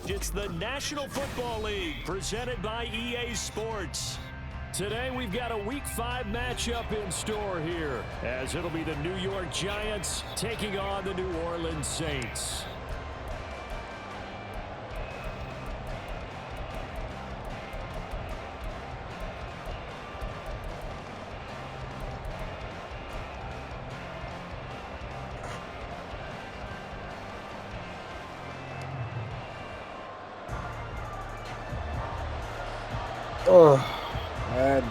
It's the National Football League presented by EA Sports. Today we've got a Week 5 matchup in store here, as it'll be the New York Giants taking on the New Orleans Saints. Oh, mad.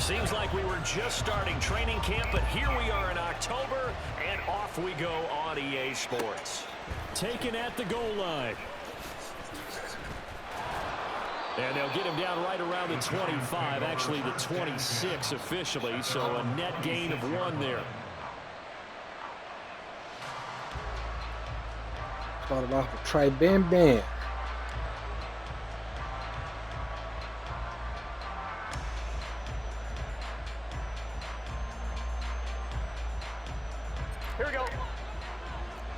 Seems like we were just starting training camp, but here we are in October, and off we go on EA Sports. Taken at the goal line. And they'll get him down right around the 25, actually the 26 officially, so a net gain of 1 there. Started off with Trey Ben. Here we go.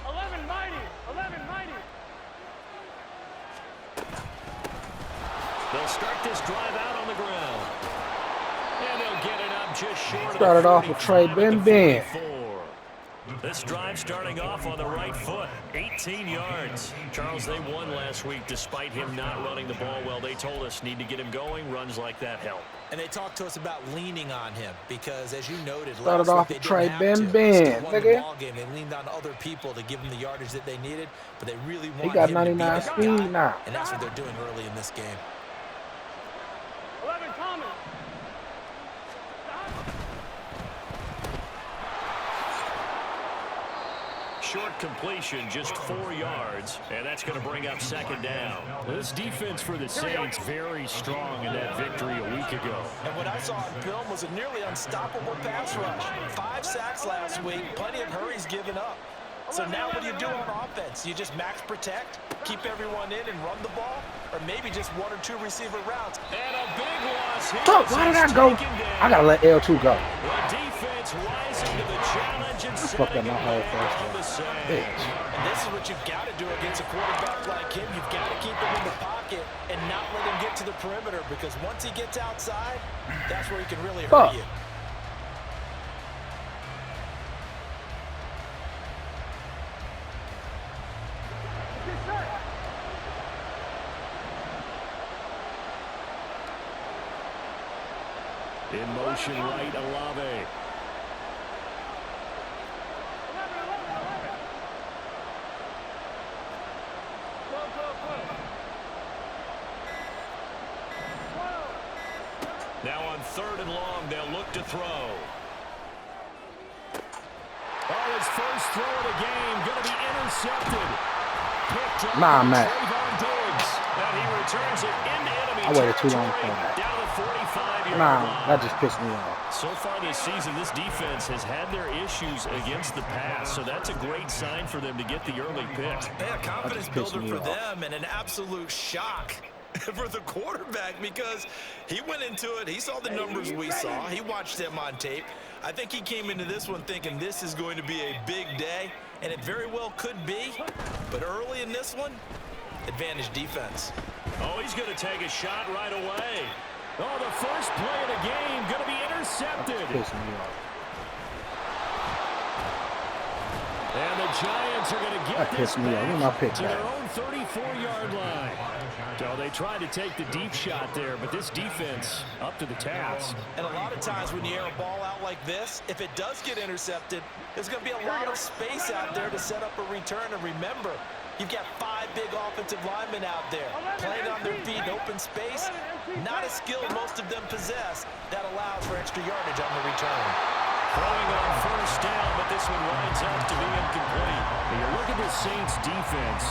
11 mighty. They'll start this drive out on the ground. And they'll get it up just short Started of the off with Trey 45 at the Ben. 44. This drive starting off on the right foot, 18 yards. Charles, they won last week despite him not running the ball well. They told us need to get him going. Runs like that help. And they talked to us about leaning on him because, as you noted, Started off with Trey Ben. They Nigga, leaned on other people to give them the yardage that they needed, but they really he wanted got him to be 99 that speed guy. now. And that's what they're doing early in this game. 11 coming. Short completion, just 4 yards, and that's going to bring up second down. This defense for the Saints very strong in that victory a week ago. And what I saw on film was a nearly unstoppable pass rush. 5 sacks last week, plenty of hurries given up. So now what do you do on offense? You just max protect, keep everyone in and run the ball, or maybe just 1 or 2 receiver routes. And a big loss here. Fuck, why did I go? I gotta let L2 go. The defense rising to the challenge and Fucked up setting my it whole back first on the one. sand. Bitch. And this is what you've got to do against a quarterback like him. You've got to keep him in the pocket and not let him get to the perimeter, because once he gets outside, that's where he can really hurt you. In motion right, Olave. Now on 3rd and long, they'll look to throw. Oh, his first throw of the game going to be intercepted. Picked up Nah, by Matt. Trayvon Diggs. And he returns it into enemy I waited too long territory, for that. down the 45-yard Nah, line. that just pissed me off. So far this season, this defense has had their issues against the pass, so that's a great sign for them to get the early pick. Yeah, confidence That just pissed builder me for off. them, and an absolute shock for the quarterback, because he went into it, he saw the numbers we saw, he watched them on tape. I think he came into this one thinking this is going to be a big day, and it very well could be, but early in this one, advantage defense. Oh, he's going to take a shot right away. Oh, the first play of the game going to be intercepted. That pissed me off. And the Giants are going to get That this pissed me off. Where's my pick back to their back? own 34-yard line. So they tried to take the deep shot there, but this defense up to the task. And a lot of times when you air a ball out like this, if it does get intercepted, there's going to be a lot of space out there to set up a return. And remember, you've got 5 big offensive linemen out there playing on their feet in open space. Not a skill most of them possess that allows for extra yardage on the return. Throwing on first down, but this one winds up to be incomplete. When you look at the Saints defense,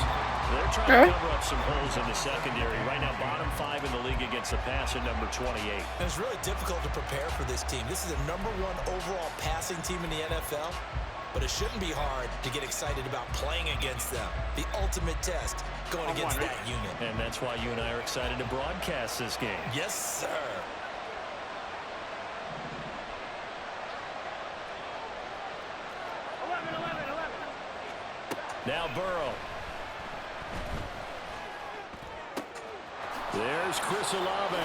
they're trying to cover up some holes in the secondary. Right now, bottom 5 in the league against the pass at number 28. And it's really difficult to prepare for this team. This is the #1 overall passing team in the NFL, but it shouldn't be hard to get excited about playing against them. The ultimate test going against that unit. And that's why you and I are excited to broadcast this game. Yes, sir. Now Burrow. There's Chris Olave.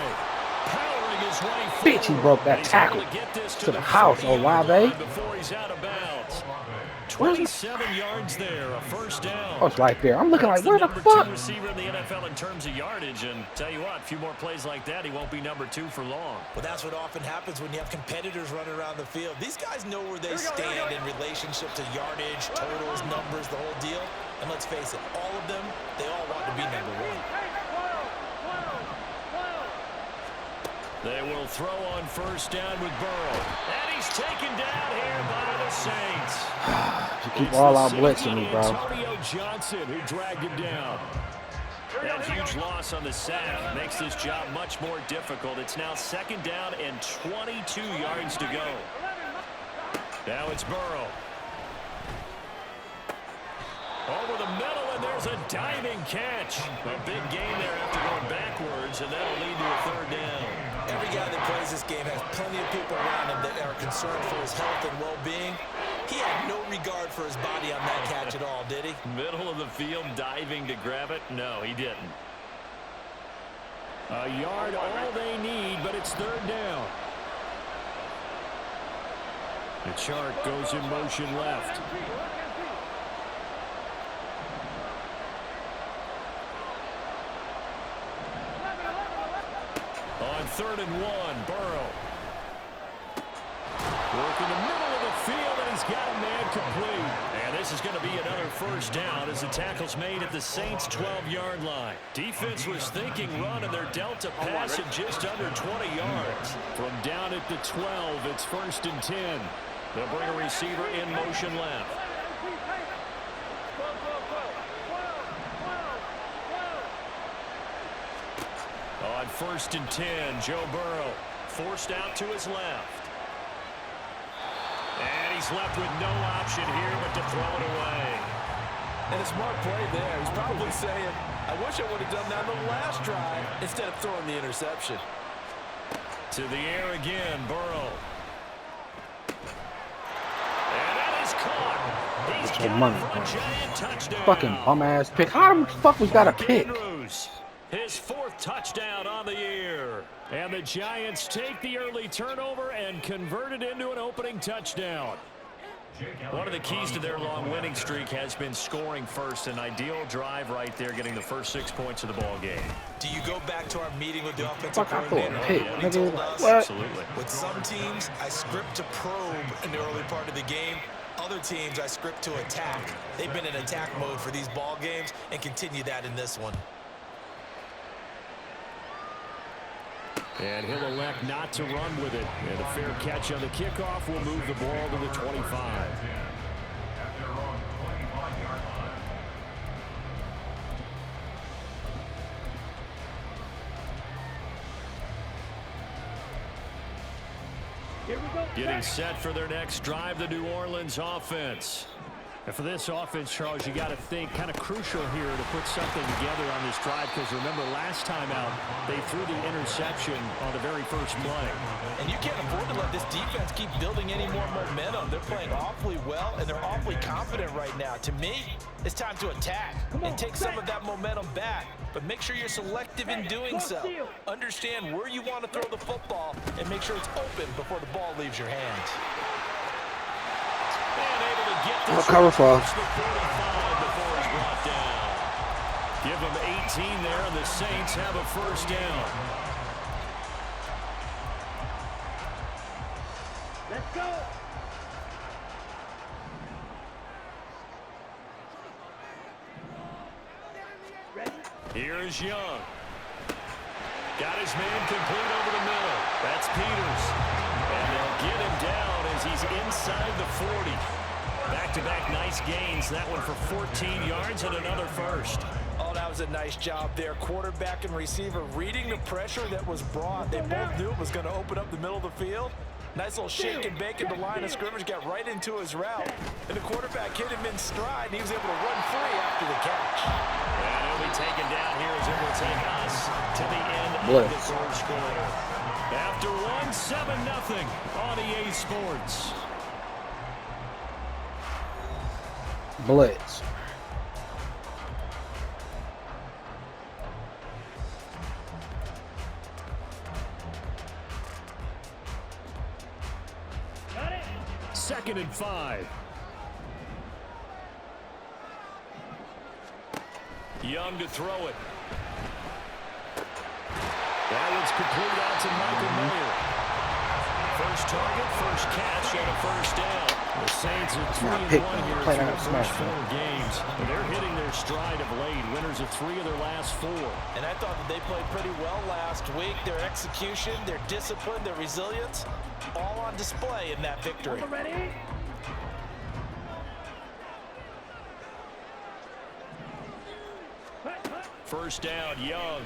Powering his way forward. Bitch, he broke that tackle to the house, Olave. Before he's out of bounds. 27 yards there, a first down. Oh, it's right there. I'm looking like, where the Number fuck? 2 receiver in the NFL in terms of yardage, and tell you what, a few more plays like that, he won't be number 2 for long. Well, that's what often happens when you have competitors running around the field. These guys know where they stand in relationship to yardage, totals, numbers, the whole deal. And let's face it, all of them, they all want to be number 1. They will throw on first down with Burrow. And he's taken down here by the Saints. You keep all out blitzing me, bro. Antonio Johnson who dragged him down. That huge loss on the sack makes this job much more difficult. It's now second down and 22 yards to go. Now it's Burrow. Over the middle, and there's a diving catch. A big gain there after going backwards, and that'll lead to a third down. Every guy that plays this game has plenty of people around him that are concerned for his health and well-being. He had no regard for his body on that catch at all, did he? Middle of the field, diving to grab it? No, he didn't. A yard, all they need, but it's third down. The chart goes in motion left. On 3rd and 1, Burrow. Working the middle of the field, and he's got a man complete. And this is going to be another first down as the tackle's made at the Saints' 12-yard line. Defense was thinking run, and they're dealt a pass of just under 20 yards. From down at the 12, it's 1st and 10. They'll bring a receiver in motion left. On 1st and 10, Joe Burrow forced out to his left. And he's left with no option here but to throw it away. And a smart play there. He's probably saying, I wish I would have done that on the last drive instead of throwing the interception. To the air again, Burrow. And that is caught. He's got money, it for a giant touchdown. Fucking bum-ass pick. How the fuck we got a pick? Andrews, his 4th touchdown on the year. And the Giants take the early turnover and convert it into an opening touchdown. One of the keys to their long winning streak has been scoring first. An ideal drive right there, getting the first 6 points of the ball game. Do you go back to our meeting with the offensive Fuck, I thought coordinator? a pick. What he told us? What? Absolutely. With some teams, I script to probe in the early part of the game. Other teams, I script to attack. They've been in attack mode for these ball games and continue that in this one. And he'll elect not to run with it. And a fair catch on the kickoff will move the ball to the 25. Getting set for their next drive, the New Orleans offense. And for this offense, Charles, you got to think kind of crucial here to put something together on this drive, because remember last time out they threw the interception on the very first play. And you can't afford to let this defense keep building any more momentum. They're playing awfully well, and they're awfully confident right now. To me, it's time to attack and take some of that momentum back. But make sure you're selective in doing so. Understand where you want to throw the football and make sure it's open before the ball leaves your hands. I'll cover for us. Give them 18 there, and the Saints have a first down. Let's go. Here's Young. Got his man complete over the middle. That's Peters. And they'll get him down as he's inside the 40. Back-to-back nice gains. That one for 14 yards and another first. Oh, that was a nice job there. Quarterback and receiver reading the pressure that was brought. They both knew it was going to open up the middle of the field. Nice little shake and bake at the line of scrimmage, got right into his route. And the quarterback hit him in stride, and he was able to run free after the catch. And he'll be taken down here as it will take us to the end of the first quarter. After 1-7-0 on EA Sports. Blitz. 2 2nd and 5. Young to throw it. That one's complete out to Michael Mayer. First target, first catch, and a first down. The Saints are 3-1 here through the first 4 games. And they're hitting their stride of late. Winners of 3 of their last 4. And I thought that they played pretty well last week. Their execution, their discipline, their resilience, all on display in that victory. Ready? First down, Young.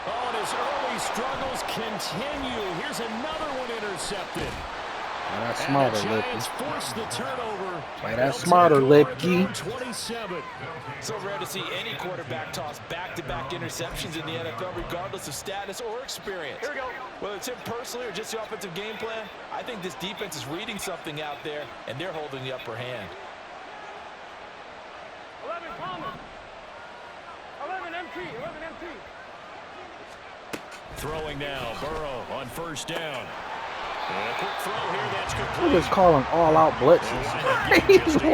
Oh, and his early struggles continue. Here's another one intercepted. Play that smarter, Giants Lipke. force the turnover. Play that smarter, Lipke. 27. So rare to see any quarterback toss back-to-back interceptions in the NFL, regardless of status or experience. Here we go. Whether it's him personally or just the offensive game plan, I think this defense is reading something out there, and they're holding the upper hand. 11 Palmer. 11 MT. 11 MT. Throwing now, Burrow on first down. And a quick throw here, that's complete. We're just calling all-out blitzes.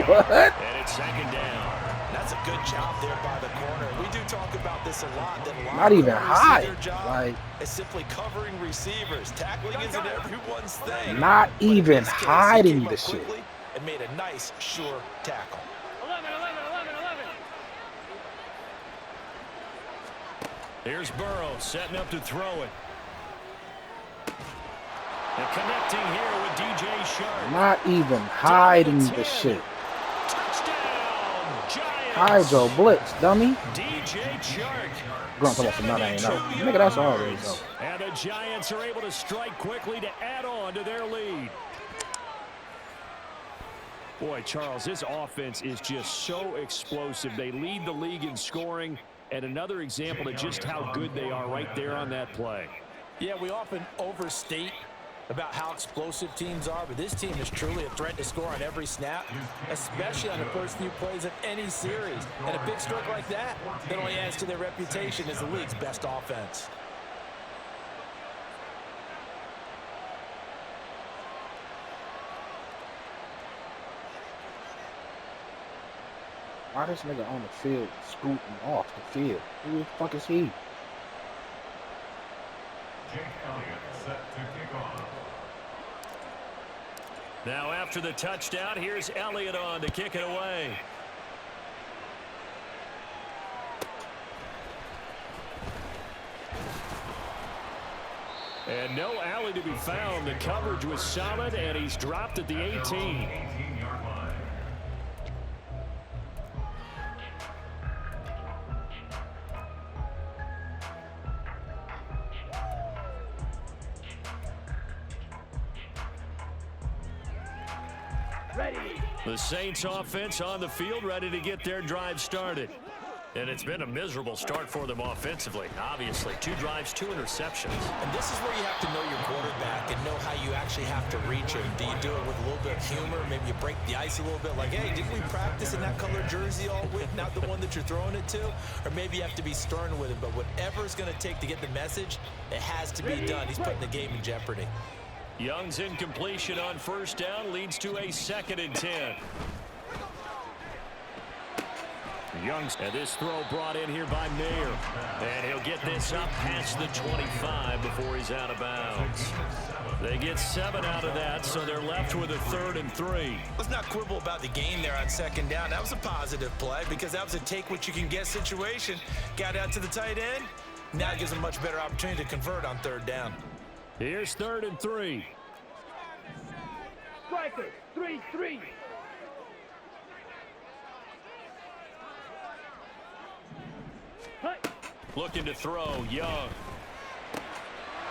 What? And it's 2nd down. That's a good job there by the corner. We do talk about this a lot. That a lot Not of even corners high. see their job Like, is simply covering receivers. Tackling isn't everyone's thing. not But in even this case, he hiding came up the shit. quickly and made a nice, sure tackle. 11. Here's Burrow setting up to throw it. And connecting here with DJ Shark. not even hiding the shit. Touchdown, Giants. Hide your blitz, dummy. DJ Shark. Going to some nut ain't no. Nigga, that's all there is, though. And the Giants are able to strike quickly to add on to their lead. Boy, Charles, this offense is just so explosive. They lead the league in scoring, and another example of just how good they are right there on that play. Yeah, we often overstate about how explosive teams are, but this team is truly a threat to score on every snap, especially on the first few plays of any series. And a big stroke like that only adds to their reputation as the league's best offense. Why this nigga on the field scooting off the field? Who the fuck is he? Jake Elliott set to kick off. Now after the touchdown, here's Elliott on to kick it away. And no alley to be found. The coverage was solid, and he's dropped at the 18. 18-yard line. Ready. The Saints offense on the field, ready to get their drive started. And it's been a miserable start for them offensively. Obviously, 2 drives, 2 interceptions. And this is where you have to know your quarterback and know how you actually have to reach him. Do you do it with a little bit of humor? Maybe you break the ice a little bit like, hey, didn't we practice in that color jersey all week, not the one that you're throwing it to? Or maybe you have to be stern with him. But whatever it's going to take to get the message, it has to be done. He's putting the game in jeopardy. Young's incompletion on first down leads to a 2nd and 10. Young's, and this throw brought in here by Mayer. And he'll get this up past the 25 before he's out of bounds. They get 7 out of that, so they're left with a 3rd and 3. Let's not quibble about the gain there on 2nd down. That was a positive play because that was a take-what-you-can-get situation. Got out to the tight end. Now it gives them a much better opportunity to convert on 3rd down. Here's 3rd and 3. Striker. 3-3. Looking to throw, Young.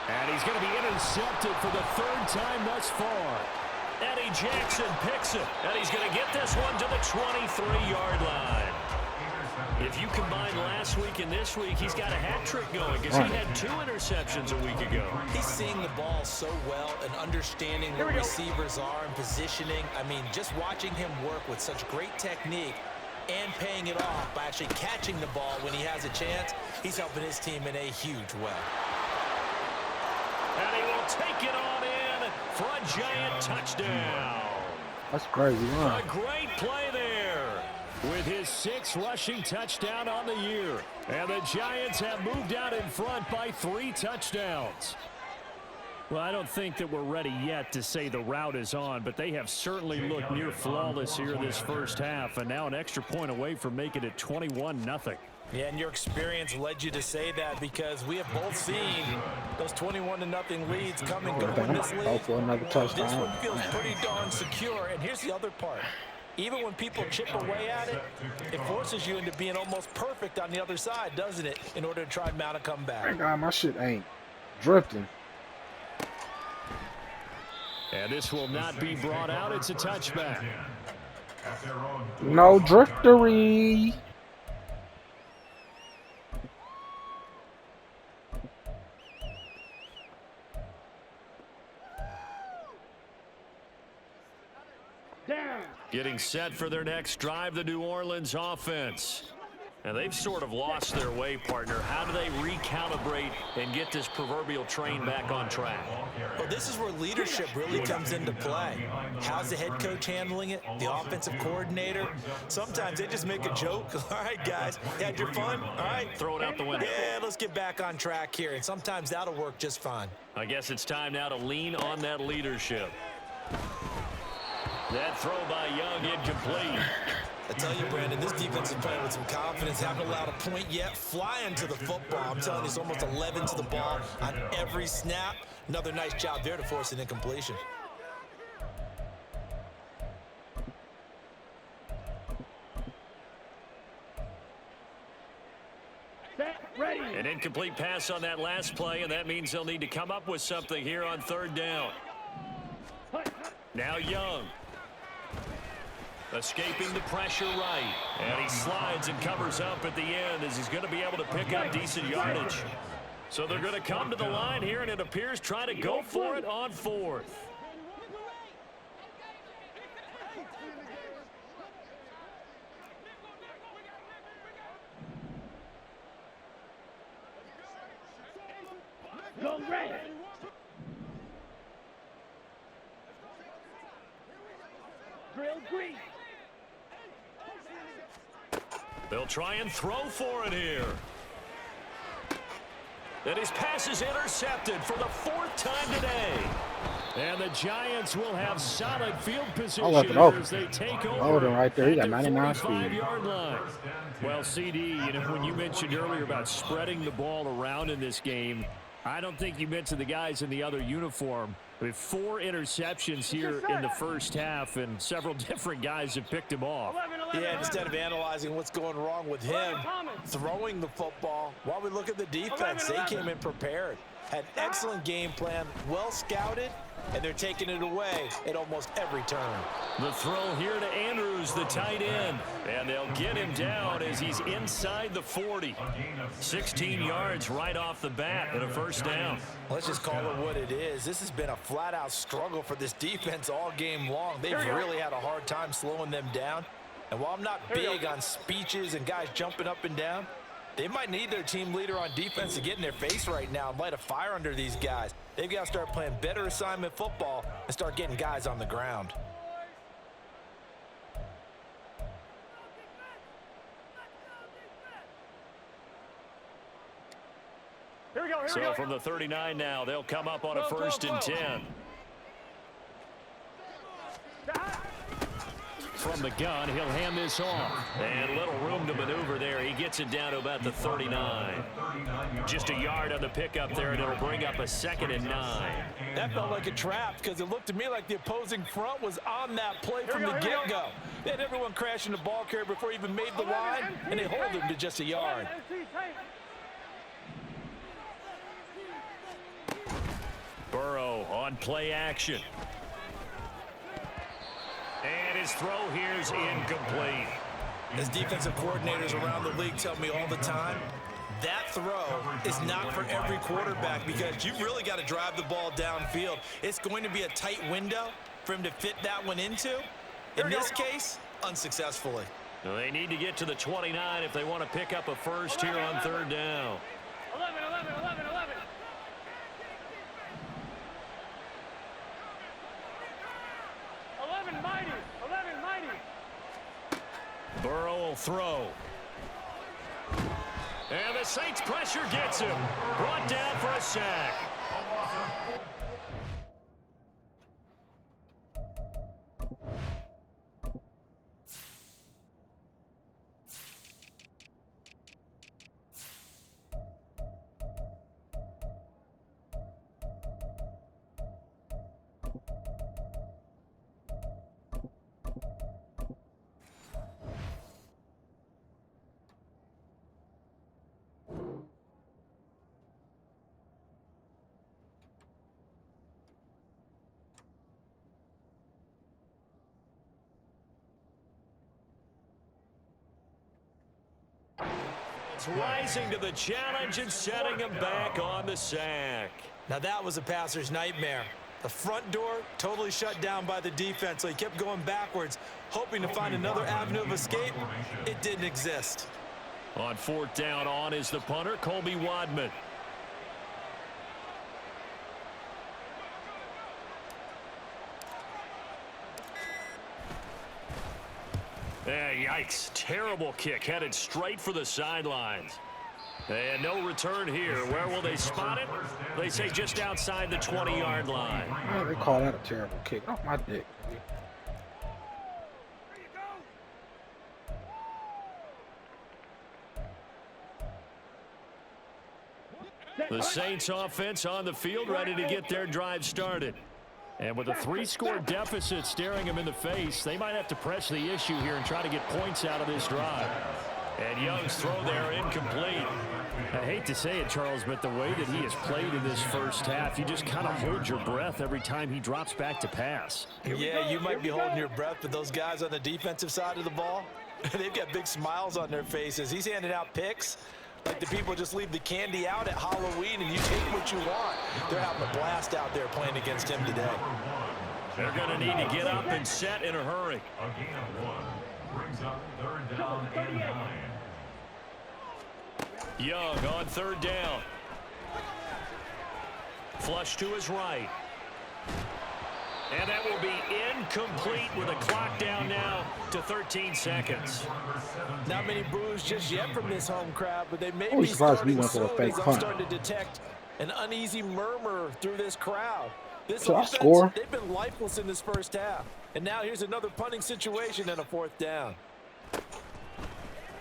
And he's going to be intercepted for the 3rd time thus far. Eddie Jackson picks it, and he's going to get this one to the 23-yard line. If you combine last week and this week, he's got a hat trick going because he had 2 interceptions a week ago. He's seeing the ball so well and understanding where receivers are and positioning. I mean, just watching him work with such great technique and paying it off by actually catching the ball when he has a chance, he's helping his team in a huge way. And he will take it on in for a Giant touchdown. That's crazy, huh? A great play there with his 6th rushing touchdown on the year. And the Giants have moved out in front by 3 touchdowns. Well, I don't think that we're ready yet to say the route is on, but they have certainly looked near flawless here this first half, and now an extra point away from making it 21-0. Yeah, and your experience led you to say that because we have both seen those 21-0 leads come and go in this league. For another touchdown. This one feels pretty darn secure, and here's the other part. Even when people chip away at it, it forces you into being almost perfect on the other side, doesn't it, in order to try and mount a comeback. Thank God my shit ain't drifting. And this will not be brought out. It's a touchback. No driftery. Getting set for their next drive, the New Orleans offense. And they've sort of lost their way, partner. How do they recalibrate and get this proverbial train back on track? Well, this is where leadership really comes into play. How's the head coach handling it? The offensive coordinator? Sometimes they just make a joke. All right, guys, you had your fun? All right. Throw it out the window. Yeah, let's get back on track here. And sometimes that'll work just fine. I guess it's time now to lean on that leadership. That throw by Young incomplete. I tell you, Brandon, this defense is playing with some confidence. Haven't allowed a point yet. Flying to the football. I'm telling you, it's almost 11 to the ball on every snap. Another nice job there to force an incompletion. An incomplete pass on that last play, and that means they'll need to come up with something here on 3rd down. Now Young. Escaping the pressure right. And he slides and covers up at the end as he's going to be able to pick up decent yardage. So they're going to come to the line here, and it appears try to go for it on 4th. Go red. Drill green. They'll try and throw for it here. And his pass is intercepted for the 4th time today. And the Giants will have solid field position as they take over. Hold him right there. He got 99 speed. 45-yard line. Well, CD, when you mentioned earlier about spreading the ball around in this game, I don't think you mentioned the guys in the other uniform. With 4 interceptions here in the first half, and several different guys have picked him off. Yeah, instead of analyzing what's going wrong with him, throwing the football, while we look at the defense, they came in prepared. Had an excellent game plan, well scouted, and they're taking it away at almost every turn. The throw here to Andrews, the tight end. And they'll get him down as he's inside the 40. 16 yards right off the bat and a 1st down. Let's just call it what it is. This has been a flat-out struggle for this defense all game long. They've really had a hard time slowing them down. And while I'm not big on speeches and guys jumping up and down, they might need their team leader on defense to get in their face right now and light a fire under these guys. They've got to start playing better assignment football and start getting guys on the ground. So from the 39 now, they'll come up on a 1st and 10. From the gun, he'll hand this off. And little room to maneuver there. He gets it down to about the 39. Just a yard on the pickup there, and it'll bring up a 2nd and 9. That felt like a trap because it looked to me like the opposing front was on that play from the get-go. They had everyone crashing the ball carrier before he even made the line, and they hold him to just a yard. Burrow on play action. And his throw here's incomplete. As defensive coordinators around the league tell me all the time, that throw is not for every quarterback because you've really got to drive the ball downfield. It's going to be a tight window for him to fit that one into. In this case, unsuccessfully. Well, they need to get to the 29 if they want to pick up a 1st here on 3rd down. 11. Burrow will throw. And the Saints pressure gets him. Brought down for a sack. Rising to the challenge and setting him back on the sack. Now that was a passer's nightmare. The front door totally shut down by the defense, so he kept going backwards, hoping to find another avenue of escape. It didn't exist. On fourth down on is the punter, Colby Wadman. Yikes. Terrible kick headed straight for the sidelines. And no return here. Where will they spot it? They say just outside the 20-yard line. Why do they call that a terrible kick? Off my dick. The Saints offense on the field, ready to get their drive started. And with a 3-score deficit staring them in the face, they might have to press the issue here and try to get points out of this drive. And Young's throw there incomplete. I hate to say it, Charles, but the way that he has played in this first half, you just kind of hold your breath every time he drops back to pass. Yeah, you might be holding your breath, but those guys on the defensive side of the ball, they've got big smiles on their faces. He's handing out picks like the people just leave the candy out at Halloween and you take what you want. They're having a blast out there playing against him today. They're going to need to get up and set in a hurry. A gain of 1 brings up third down and 9. Young on third down. Flush to his right. And that will be incomplete with a clock down now to 13 seconds. Not many boos just yet from this home crowd, but they may I was be surprised we starting went for a soon fake as I'm punt. starting to detect an uneasy murmur through this crowd. This Should I offense, score? they've been lifeless in this first half. And now here's another punting situation and a fourth down.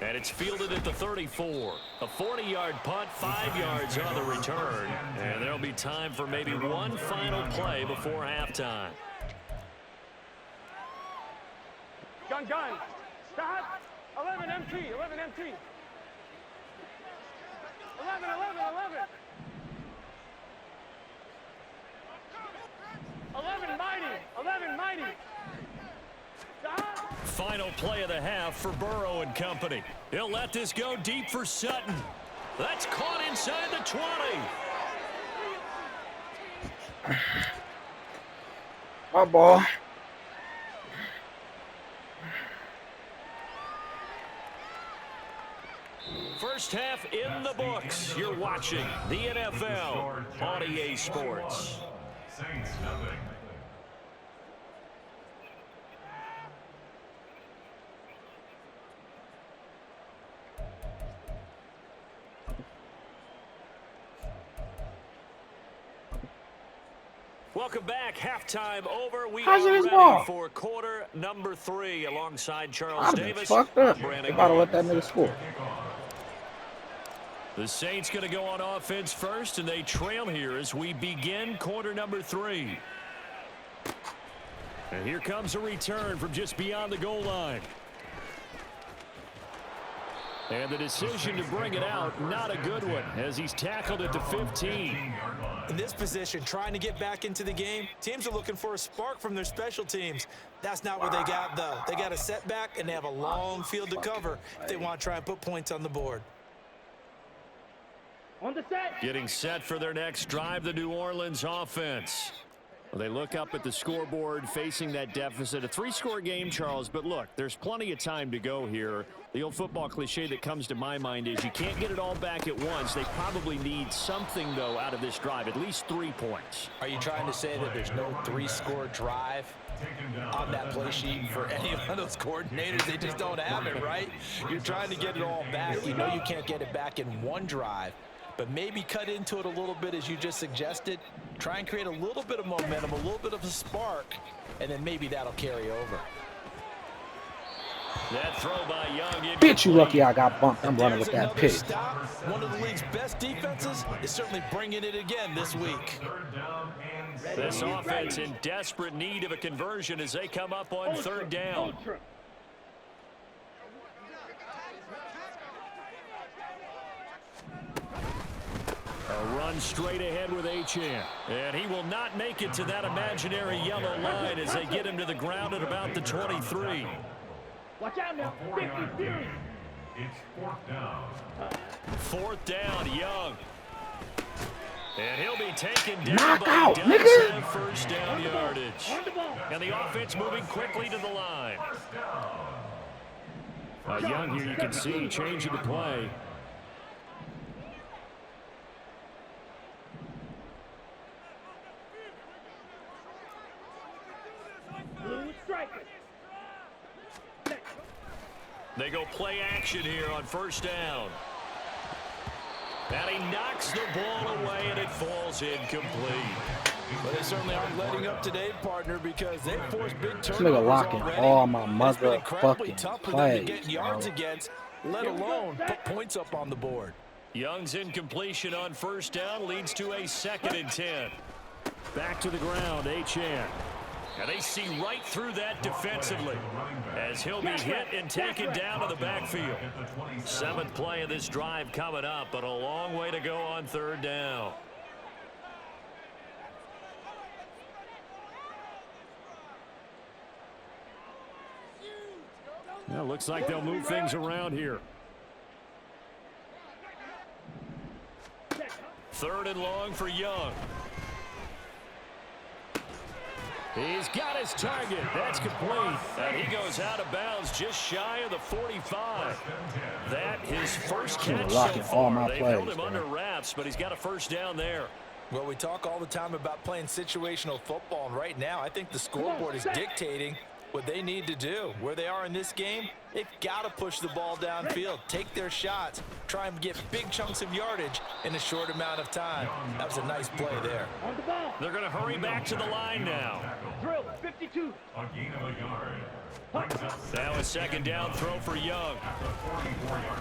And it's fielded at the 34. A 40-yard punt, 5 yards on the return. And there'll be time for maybe one final play before halftime. Gun. Stop. 11 MT. 11 MT. 11. 11 mighty. Stop. Final play of the half for Burrow and company. He'll let this go deep for Sutton. That's caught inside the 20. My ball. First half in the books. You're watching the NFL on EA Sports. Saints nothing. Welcome back. Halftime over. We How's are this ready ball? for quarter number 3 alongside Charles I've been Davis. fucked up. I'm They Brandon about to let Gaudin. that nigga score. The Saints going to go on offense first, and they trail here as we begin quarter number 3. And here comes a return from just beyond the goal line. And the decision to bring it out, not a good one, as he's tackled at the 15. In this position, trying to get back into the game, teams are looking for a spark from their special teams. That's not what they got, though. They got a setback, and they have a long field to cover if they want to try and put points on the board. On the set. Getting set for their next drive, the New Orleans offense. Well, they look up at the scoreboard facing that deficit. A 3-score game, Charles, but look, there's plenty of time to go here. The old football cliche that comes to my mind is you can't get it all back at once. They probably need something, though, out of this drive, at least 3 points. Are you trying to say that there's no 3-score drive on that play sheet for any of those coordinators? They just don't have it, right? You're trying to get it all back. You know you can't get it back in one drive, but maybe cut into it a little bit as you just suggested. Try and create a little bit of momentum, a little bit of a spark, and then maybe that'll carry over. That throw by Young. Bitch, you lucky I got bumped. I'm running with that pick. Stop. One of the league's best defenses is certainly bringing it again this week. This offense in desperate need of a conversion as they come up on 3rd down. A run straight ahead with Achane. And he will not make it to that imaginary yellow line as they get him to the ground at about the 23. Watch out now. It's 4th down. 4th down, Young. And he'll be taken down Knock by out, Dodson, nigga. 1st down yardage. And the offense moving quickly to the line. Young here, you can see, changing the play. They go play action here on 1st down. And he knocks the ball away, and it falls incomplete. But they certainly aren't letting up today, partner, because they've forced big turnovers This nigga locking already. all my It's been incredibly motherfucking tough for them to get plays, yards bro. against, let alone put points up on the board. Young's incompletion on 1st down leads to a 2nd and 10. Back to the ground, Achane. And they see right through that defensively as he'll be hit and taken down to the backfield. 7th play of this drive coming up, but a long way to go on 3rd down. Well, looks like they'll move things around here. 3rd and long for Young. He's got his target. That's complete. And he goes out of bounds just shy of the 45. That his first catch so locking all my far. They've held plays, him under wraps, but he's got a 1st down there. Well, we talk all the time about playing situational football, and right now I think the scoreboard is dictating what they need to do. Where they are in this game, they've got to push the ball downfield, take their shots, try and get big chunks of yardage in a short amount of time. That was a nice play there. They're going to hurry back to the line now. Drill, 52. A gain of a yard. Now a 2nd down throw for Young.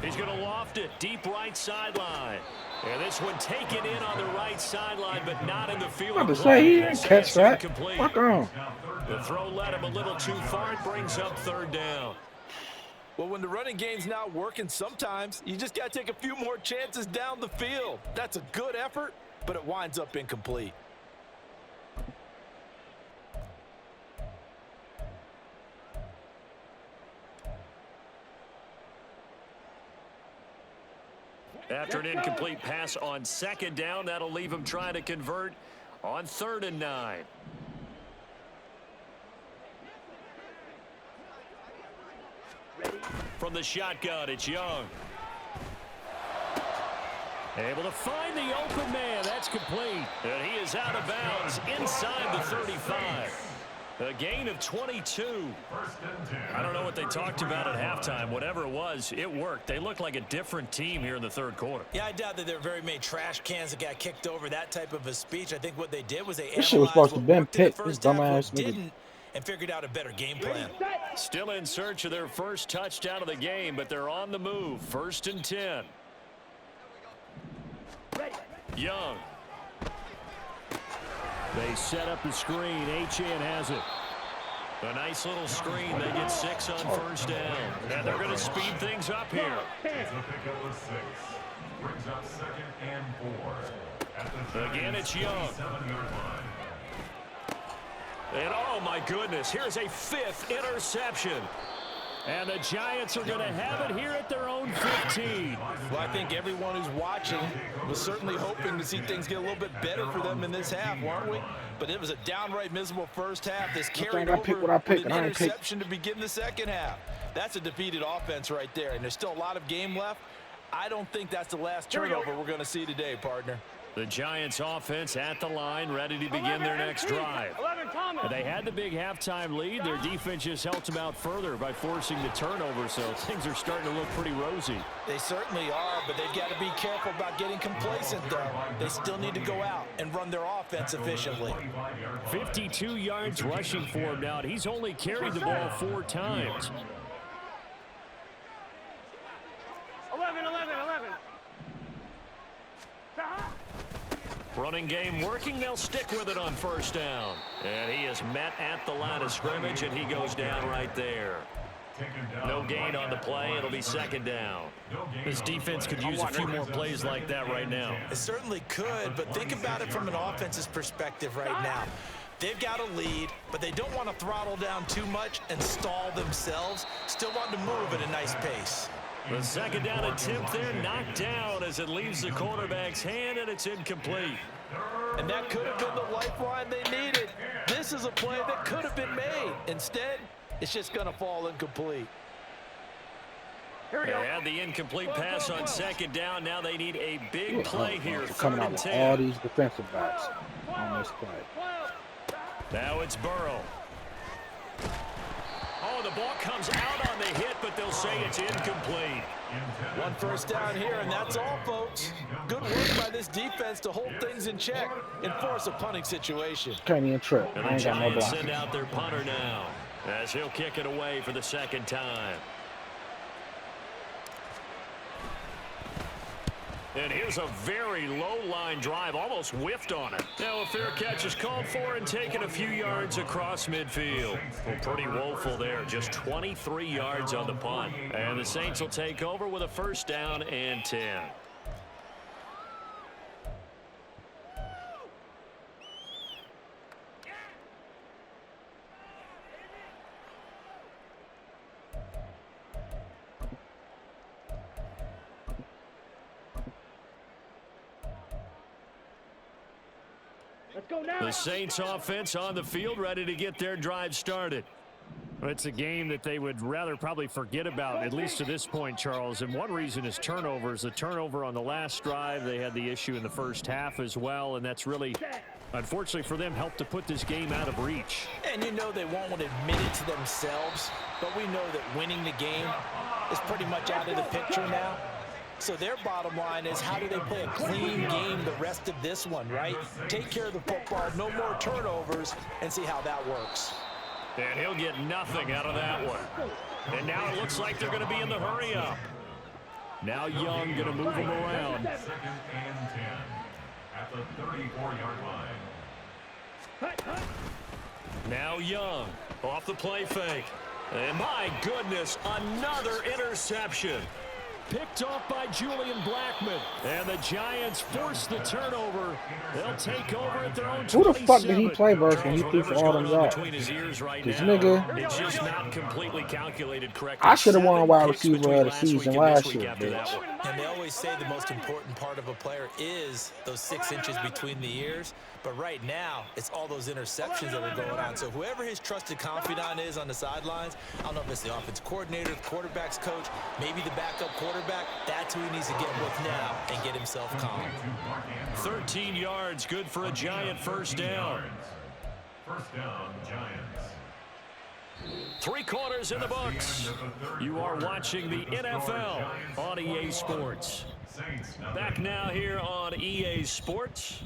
He's going to loft it deep right sideline. And this one taken in on the right sideline, but not in the field. I'm about to say he didn't catch that. Fuck on. The throw led him a little too far. It brings up 3rd down. Well, when the running game's not working, sometimes you just got to take a few more chances down the field. That's a good effort, but it winds up incomplete. After an incomplete pass on 2nd down, that'll leave him trying to convert on 3rd and 9. From the shotgun, it's Young. Able to find the open man. That's complete. And he is out of bounds inside the 35. A gain of 22. I don't know what they talked about at halftime. Whatever it was, it worked. They look like a different team here in the 3rd quarter. Yeah, I doubt that there are very many trash cans that got kicked over, that type of a speech. I think what they did was they This shit was supposed to analyzed been what worked in the picked. This first half, what dumbass nigga. didn't, and figured out a better game plan. Still in search of their first touchdown of the game, but they're on the move. 1st and 10. Young. They set up the screen. Achane has it. A nice little screen. They get 6 on 1st down. And they're going to speed things up here. It's a pickup of 6. Brings up 2nd and 4. At the Again, it's Young. 7-yard line. And oh my goodness, here's a 5th interception. And the Giants are going to have it here at their own 15. Well, I think everyone who's watching was certainly hoping to see things get a little bit better for them in this half, weren't we? But it was a downright miserable first half. This carried over with an interception to begin the second half. That's a defeated offense right there, and there's still a lot of game left. I don't think that's the last turnover we're going to see today, partner. The Giants offense at the line, ready to begin their next drive. They had the big halftime lead. Their defense just helped them out further by forcing the turnover, so things are starting to look pretty rosy. They certainly are, but they've got to be careful about getting complacent, though. They still need to go out and run their offense efficiently. 52 yards rushing for him now. He's only carried the ball 4 times. 11. Running game working. They'll stick with it on first down. And he is met at the line of scrimmage, and he goes down right there. No gain on the play. It'll be second down. This defense could use a few more plays like that right now. It certainly could, but think about it from an offense's perspective right now. They've got a lead, but they don't want to throttle down too much and stall themselves. Still want to move at a nice pace. The second down attempt there knocked down as it leaves the quarterback's hand, and it's incomplete. And that could have been the lifeline they needed. This is a play that could have been made. Instead, it's just going to fall incomplete. They had the incomplete pass on second down. Now they need a big play here. Coming out with all these defensive backs on this play. Now it's Burrow. Oh, the ball comes out on the hit, but they'll say it's incomplete. One first down here, and that's all, folks. Good work by this defense to hold things in check and force a punting situation. Can't even trip. And the Giants send out their punter now as he'll kick it away for the second time. And here's a very low-line drive, almost whiffed on it. Now a fair catch is called for and taken a few yards across midfield. Well, pretty woeful there, just 23 yards on the punt. And the Saints will take over with a first down and 10. The Saints offense on the field, ready to get their drive started. It's a game that they would rather probably forget about, at least to this point, Charles. And one reason is turnovers. The turnover on the last drive, they had the issue in the first half as well, and that's really, unfortunately for them, helped to put this game out of reach. And you know they won't admit it to themselves, but we know that winning the game is pretty much out of the picture now. So their bottom line is, how do they play a clean game the rest of this one, right? Take care of the football, no more turnovers, and see how that works. And he'll get nothing out of that one. And now it looks like they're going to be in the hurry up. Now Young going to move him around. Second and 10 at the 34-yard line. Now Young off the play fake. And my goodness, another interception. Picked off by Julian Blackmon. And the Giants force the turnover. They'll take over at their own 27. Who the fuck did he play versus when he threw for all them yards? This nigga. It's just not completely calculated correctly. I should have won wide receiver of the season last year, bitch. And they always say the most important part of a player is those 6 inches between the ears. But right now, it's all those interceptions that are going on. So whoever his trusted confidant is on the sidelines, I don't know if it's the offense coordinator, the quarterback's coach, maybe the backup quarterback, that's who he needs to get with now and get himself calm. 13 yards, good for a Giant first down. First down, Giants. 3 quarters in the books. You are watching the NFL on EA Sports. Back now here on EA Sports.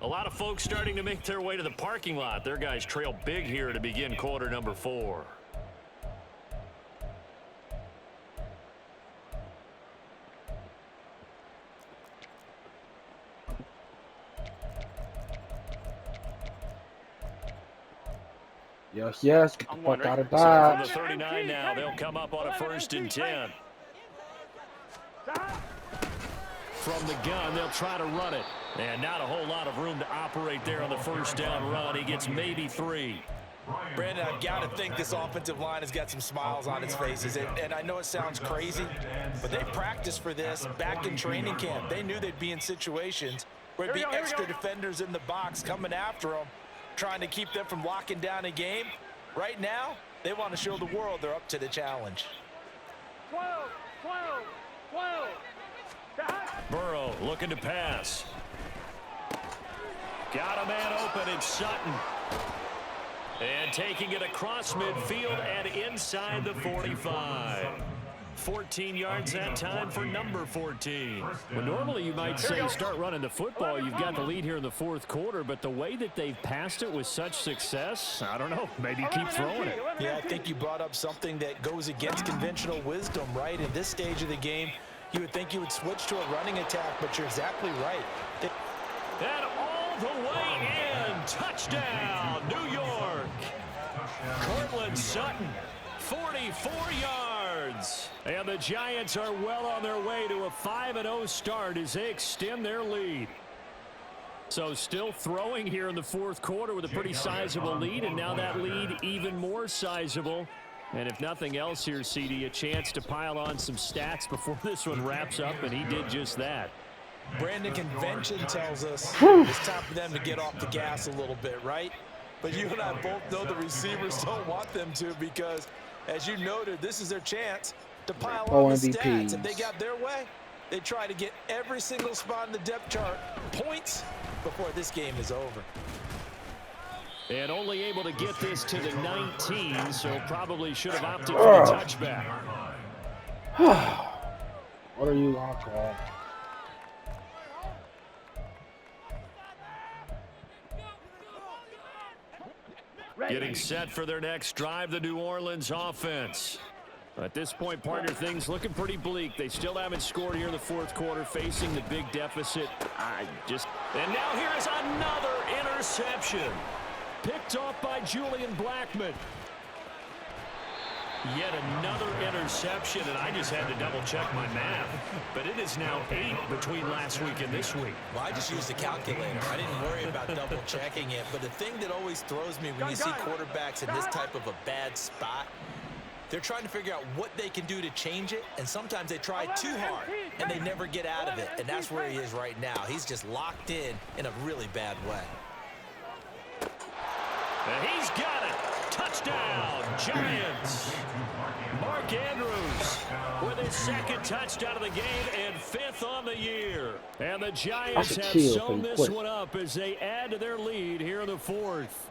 A lot of folks starting to make their way to the parking lot. Their guys trail big here to begin quarter number 4. Yes, get the fuck out of From Dodge. the 39 now, they'll come up on a first and 10. From the gun, they'll try to run it. And not a whole lot of room to operate there on the first down run. He gets maybe 3. Brandon, I've got to think this offensive line has got some smiles on its faces. And I know it sounds crazy, but they practiced for this back in training camp. They knew they'd be in situations where there'd be extra defenders in the box coming after them, trying to keep them from locking down a game. Right now, they want to show the world they're up to the challenge. 12, 12, 12. Burrow looking to pass. Got a man open, it's Sutton. And taking it across midfield and inside the 45. 14 yards that time for number 14. Well, normally you might say start running the football. You've got the lead here in the fourth quarter, but the way that they've passed it with such success, I don't know, maybe keep throwing it. Yeah, I think you brought up something that goes against conventional wisdom, right? In this stage of the game, you would think you would switch to a running attack, but you're exactly right. And all the way in, touchdown, New York. Cortland Sutton, 44 yards. And the Giants are well on their way to a 5-0 start as they extend their lead. So still throwing here in the fourth quarter with a pretty sizable lead, and now that lead even more sizable. And if nothing else here, CD, a chance to pile on some stats before this one wraps up, and he did just that. Brandon, convention tells us it's time for them to get off the gas a little bit, right? But you and I both know the receivers don't want them to because, as you noted, this is their chance to pile on the stats. If they got their way, they try to get every single spot in the depth chart points before this game is over. And only able to get this to the 19, so probably should have opted for the touchback. What are you on, call? Getting set for their next drive, the New Orleans offense. At this point, partner, things looking pretty bleak. They still haven't scored here in the fourth quarter, facing the big deficit. And now here is another interception. Picked off by Julian Blackmon. Yet another interception, and I just had to double-check my math. But it is now 8 between last week and this week. Well, I just used the calculator. I didn't worry about double-checking it. But the thing that always throws me when you see quarterbacks in this type of a bad spot, they're trying to figure out what they can do to change it, and sometimes they try too hard, and they never get out of it. And that's where he is right now. He's just locked in a really bad way. And he's got it. Touchdown, Giants. Mark Andrews with his second touchdown of the game and 5th on the year. And the Giants have sewn this one up as they add to their lead here in the fourth.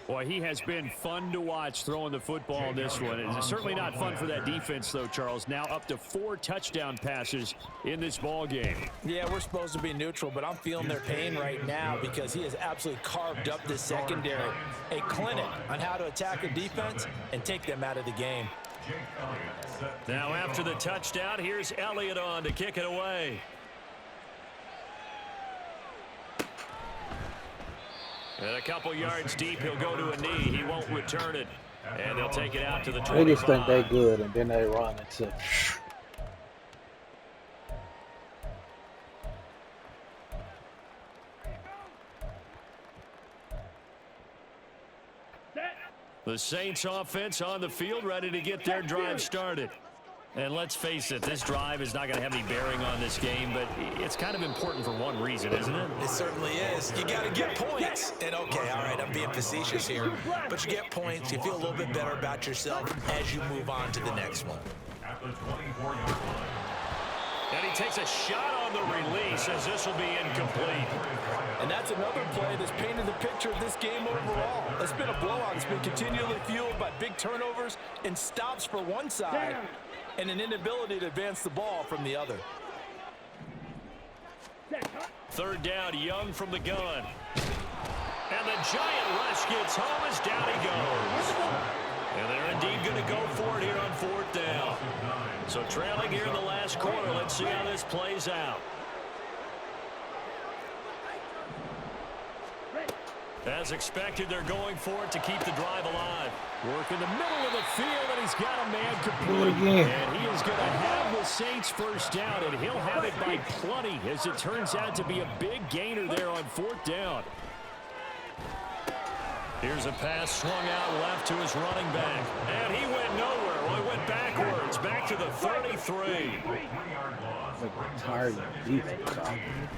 Boy, he has been fun to watch throwing the football in this one. It's certainly not fun for that defense, though, Charles. Now up to 4 touchdown passes in this ball game. Yeah, we're supposed to be neutral, but I'm feeling their pain right now because he has absolutely carved up this secondary. A clinic on how to attack a defense and take them out of the game. Now after the touchdown, here's Elliott on to kick it away. And a couple yards deep, he'll go to a knee. He won't return it. And they'll take it out to the 25. They just think they're good, and then they run into. The Saints offense on the field, ready to get their drive started. And let's face it, this drive is not going to have any bearing on this game, but it's kind of important for one reason, isn't it? It certainly is. You got to get points. And okay, all right, I'm being facetious here, but you get points, you feel a little bit better about yourself as you move on to the next one. At the 24-yard line. And he takes a shot on the release as this will be incomplete. And that's another play that's painted the picture of this game overall. It's been a blowout. It's been continually fueled by big turnovers and stops for one side and an inability to advance the ball from the other. 3rd down, Young from the gun. And the Giant rush gets home as down he goes. And they're indeed going to go for it here on 4th down. So trailing here in the last quarter, let's see how this plays out. As expected, they're going for it to keep the drive alive. Work in the middle of the field, and he's got a man complete. And he is going to have the Saints first down, and he'll have it by plenty, as it turns out to be a big gainer there on 4th down. Here's a pass swung out left to his running back. And he went nowhere. Well, he went backwards. Back to the 33.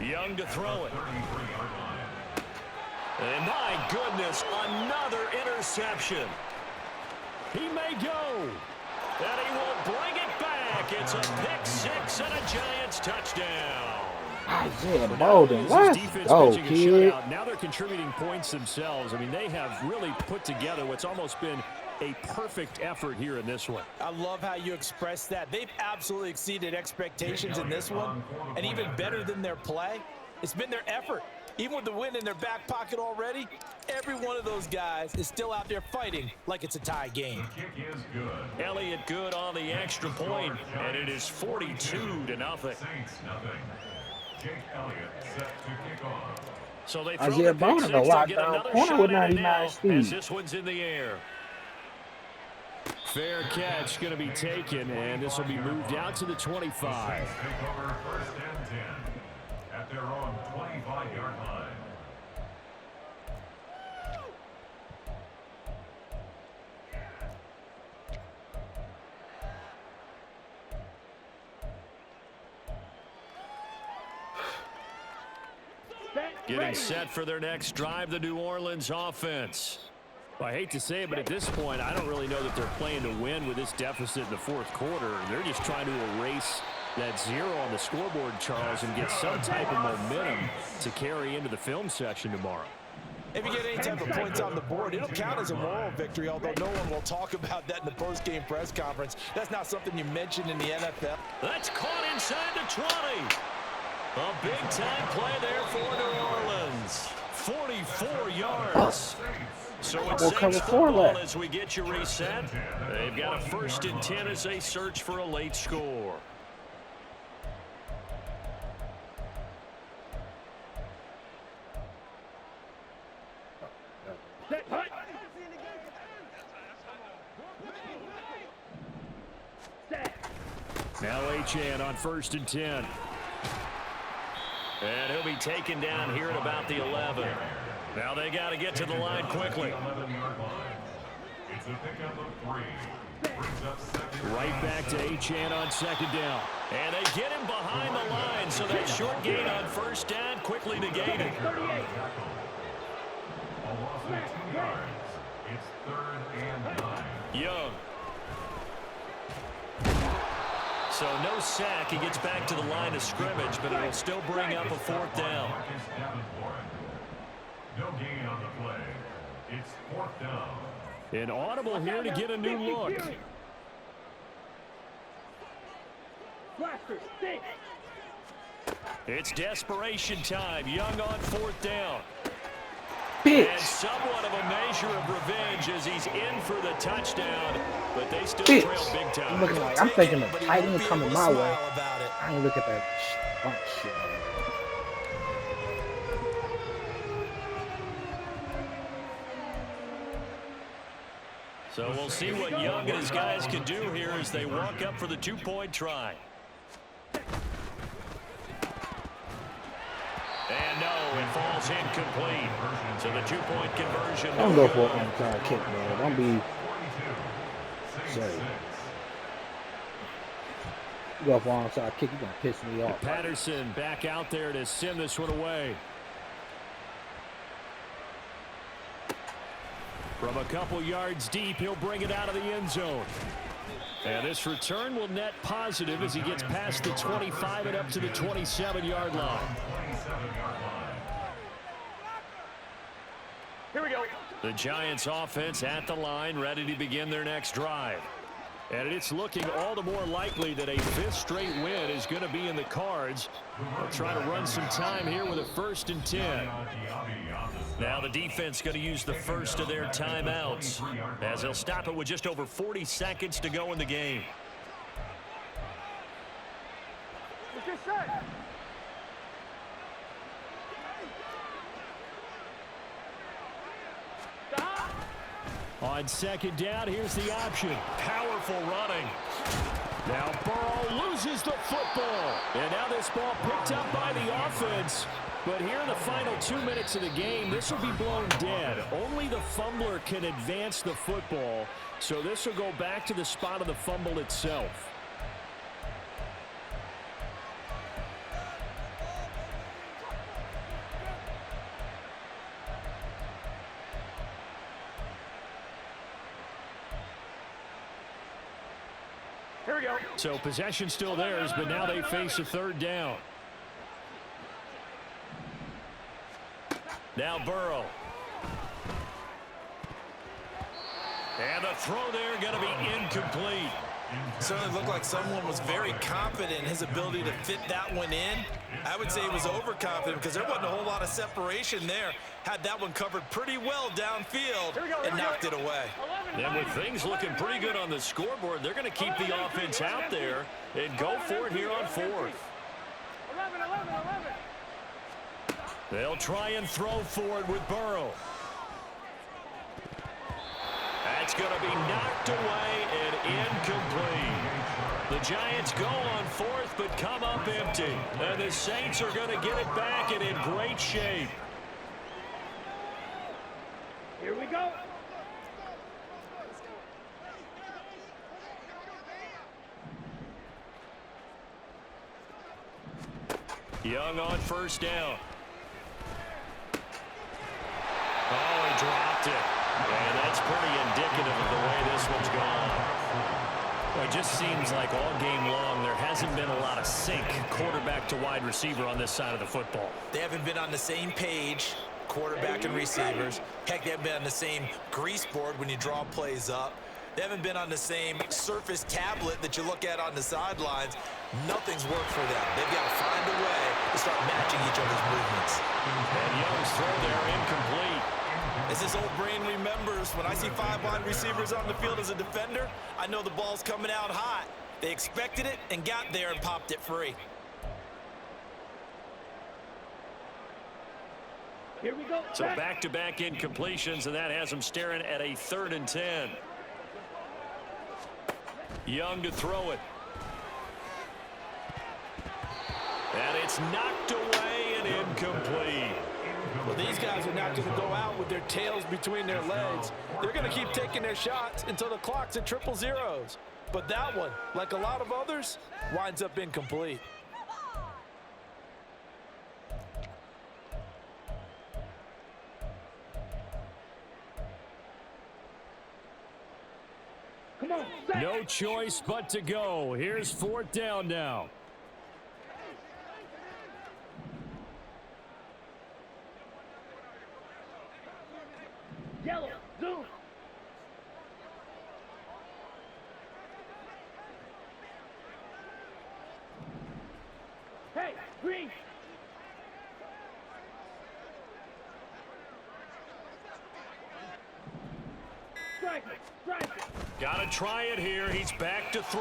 Young to throw it. And my goodness, another interception. He may go. And he will bring it back. It's a pick six and a Giants touchdown. Isaiah Bolden, let's go, kid. Now they're contributing points themselves. I mean, they have really put together what's almost been a perfect effort here in this one. I love how you express that. They've absolutely exceeded expectations in this one. And even better than their play, it's been their effort. Even with the win in their back pocket already, every one of those guys is still out there fighting like it's a tie game. Elliott good on the extra point, and it is 42-0. Jake Elliott set to kick off. So they throw Isaiah the pick Bolden, six, a they'll lockdown get another corner shot with at it 99 now speed. as this one's in the air. Fair catch going to be taken, and this will be moved out to the 25. Take over 1st and 10 at their own 25-yard line. Getting set for their next drive, the New Orleans offense. Well, I hate to say it, but at this point, I don't really know that they're playing to win with this deficit in the fourth quarter. They're just trying to erase that zero on the scoreboard, Charles, and get some type of momentum to carry into the film session tomorrow. If you get any type of points on the board, it'll count as a moral victory, although no one will talk about that in the post-game press conference. That's not something you mentioned in the NFL. That's caught inside the 20. A big-time play there for New Orleans. 44 yards. So it's Saints football as we get you reset. They've got a 1st and 10 as they search for a late score. Now Achane on 1st and 10. And he'll be taken down here at about the 11. Now they got to get to the line quickly. It's a pickup of 3. Brings up 2nd. Right back to Achane on 2nd down. And they get him behind the line, so that short gain on 1st down quickly negated. A loss of 2 yards. It's 3rd and 9. Young. So no sack. He gets back to the line of scrimmage, but it'll still bring up a 4th down. No gain on the play. It's 4th down. An audible here to get a new look. It's desperation time. Young on 4th down. And somewhat of a measure of revenge as he's in for the touchdown, but they still trail big time. I'm looking like I'm thinking of Titan coming my way. I ain't look at that shit. So we'll see what Young and his guys can do here as they walk up for the 2-point try. And no, it falls incomplete. So the 2-point conversion. Don't go for an onside kick, man. Don't be sorry. You go for an onside kick, you're going to piss me off. Patterson back out there to send this one away. From a couple yards deep, he'll bring it out of the end zone. And this return will net positive as he gets past the 25 and up to the 27-yard line. Here we go. The Giants offense at the line, ready to begin their next drive. And it's looking all the more likely that a 5th straight win is going to be in the cards. They'll try to run some time here with a 1st and 10. Now the defense going to use the first of their timeouts as they'll stop it with just over 40 seconds to go in the game. What's your set? On 2nd down, here's the option. Powerful running. Now Burrow loses the football. And now this ball picked up by the offense. But here in the final 2 minutes of the game, this will be blown dead. Only the fumbler can advance the football, so this will go back to the spot of the fumble itself. Here we go. So possession still theirs, but now they face a third down. Now Burrow. And the throw there going to be incomplete. Certainly looked like someone was very confident in his ability to fit that one in. I would say he was overconfident because there wasn't a whole lot of separation there. Had that one covered pretty well downfield and knocked it away. And with things looking pretty good on the scoreboard, they're going to keep the offense out there and go for it here on fourth. 11. They'll try and throw for it with Burrow. That's going to be knocked away and incomplete. The Giants go on fourth but come up empty. And the Saints are going to get it back and in great shape. Here we go. Young on first down. Oh, he dropped it. And that's pretty indicative of the way this one's gone. Well, it just seems like all game long there hasn't been a lot of sync quarterback to wide receiver on this side of the football. They haven't been on the same page, quarterback and receivers. Heck, they haven't been on the same grease board when you draw plays up. They haven't been on the same surface tablet that you look at on the sidelines. Nothing's worked for them. They've got to find a way to start matching each other's movements. And Young's throw there incomplete. As his old brain remembers, when I see 5 wide receivers on the field as a defender, I know the ball's coming out hot. They expected it and got there and popped it free. Here we go. So back-to-back incompletions, and that has them staring at a 3rd and 10. Young to throw it. And it's knocked away and incomplete. Well, these guys are not going to go out with their tails between their legs. They're going to keep taking their shots until the clock's at 000. But that one, like a lot of others, winds up incomplete. Come on. No choice but to go. Here's 4th down now. Yellow. Zoom. Hey, green. Strike it. Got to try it here. He's back to throw.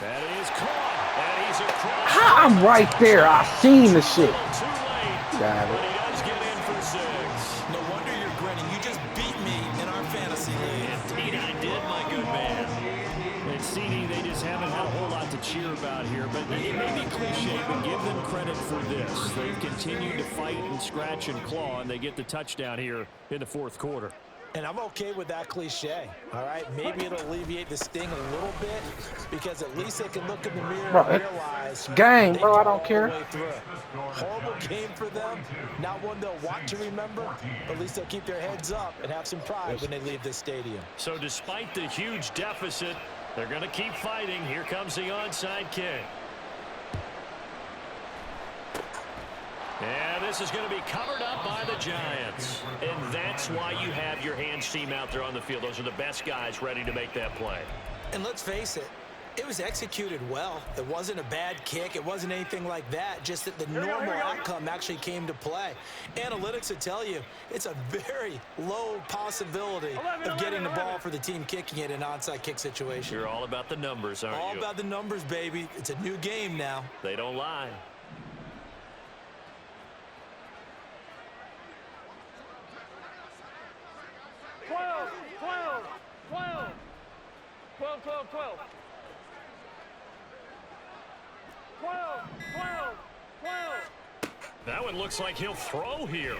That is caught. And he's across. I'm right there. I seen the shit. Too late. Got But it. he does get in for 6. No wonder you're grinning. You just beat me in our fantasy league. Indeed I did, my good man. And CD, they just haven't had a whole lot to cheer about here. But it may be cliche, but give them credit for this. They've continued to fight and scratch and claw, and they get the touchdown here in the 4th quarter. And I'm okay with that cliche, all right? Maybe it'll alleviate the sting a little bit because at least they can look in the mirror Bro, and realize game, they bro. I came don't all care. the way through. Horrible game for them. Not one they'll want to remember, but at least they'll keep their heads up and have some pride when they leave this stadium. So despite the huge deficit, they're going to keep fighting. Here comes the onside kick. And this is going to be covered up by the Giants. And that's why you have your hands team out there on the field. Those are the best guys ready to make that play. And let's face it, it was executed well. It wasn't a bad kick. It wasn't anything like that. Just that the normal outcome actually came to play. Analytics would tell you it's a very low possibility of getting the ball for the team kicking it in an onside kick situation. You're all about the numbers, aren't All you? about the numbers, baby. It's a new game now. They don't lie. That one looks like he'll throw here.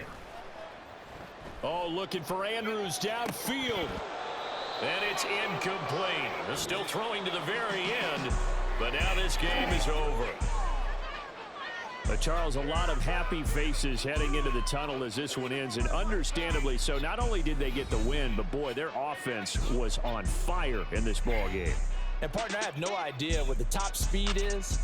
Oh, looking for Andrews downfield. And it's incomplete. They're still throwing to the very end, but now this game is over. Charles, a lot of happy faces heading into the tunnel as this one ends, and understandably so. Not only did they get the win, but boy, their offense was on fire in this ball game. And partner, I have no idea what the top speed is.